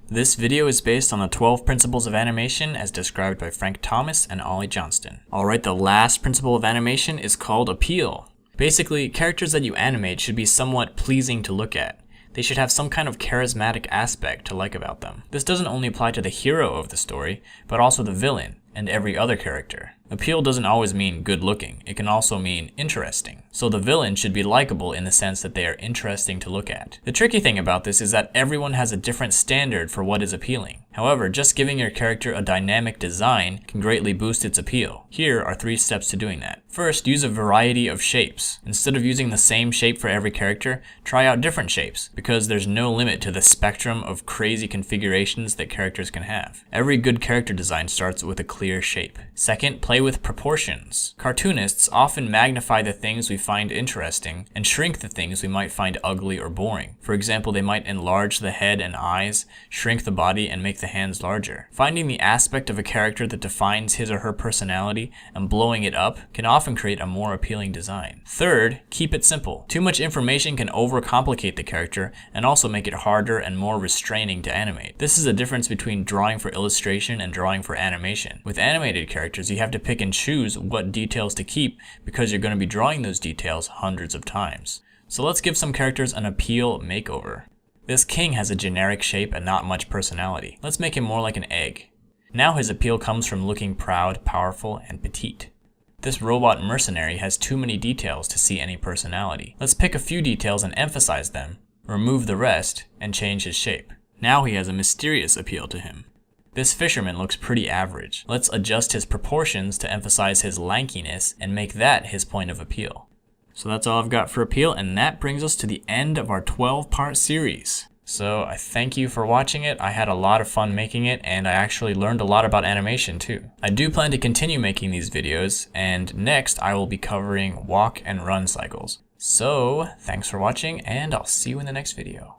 This video is based on the 12 principles of animation as described by Frank Thomas and Ollie Johnston. Alright, the last principle of animation is called appeal. Basically, characters that you animate should be somewhat pleasing to look at. They should have some kind of charismatic aspect to like about them. This doesn't only apply to the hero of the story, but also the villain and every other character. Appeal doesn't always mean good looking, it can also mean interesting. So the villain should be likable in the sense that they are interesting to look at. The tricky thing about this is that everyone has a different standard for what is appealing. However, just giving your character a dynamic design can greatly boost its appeal. Here are 3 steps to doing that. First, use a variety of shapes. Instead of using the same shape for every character, try out different shapes, because there's no limit to the spectrum of crazy configurations that characters can have. Every good character design starts with a clear shape. Second, play with proportions. Cartoonists often magnify the things we find interesting and shrink the things we might find ugly or boring. For example, they might enlarge the head and eyes, shrink the body, and make the hands larger. Finding the aspect of a character that defines his or her personality and blowing it up can often create a more appealing design. Third, keep it simple. Too much information can overcomplicate the character and also make it harder and more restraining to animate. This is the difference between drawing for illustration and drawing for animation. With animated characters, you have to pick and choose what details to keep because you're going to be drawing those details hundreds of times. So let's give some characters an appeal makeover. This king has a generic shape and not much personality. Let's make him more like an egg. Now his appeal comes from looking proud, powerful, and petite. This robot mercenary has too many details to see any personality. Let's pick a few details and emphasize them, remove the rest, and change his shape. Now he has a mysterious appeal to him. This fisherman looks pretty average. Let's adjust his proportions to emphasize his lankiness and make that his point of appeal. So that's all I've got for appeal, and that brings us to the end of our 12-part series. So I thank you for watching it. I had a lot of fun making it, and I actually learned a lot about animation too. I do plan to continue making these videos, and next I will be covering walk and run cycles. So thanks for watching, and I'll see you in the next video.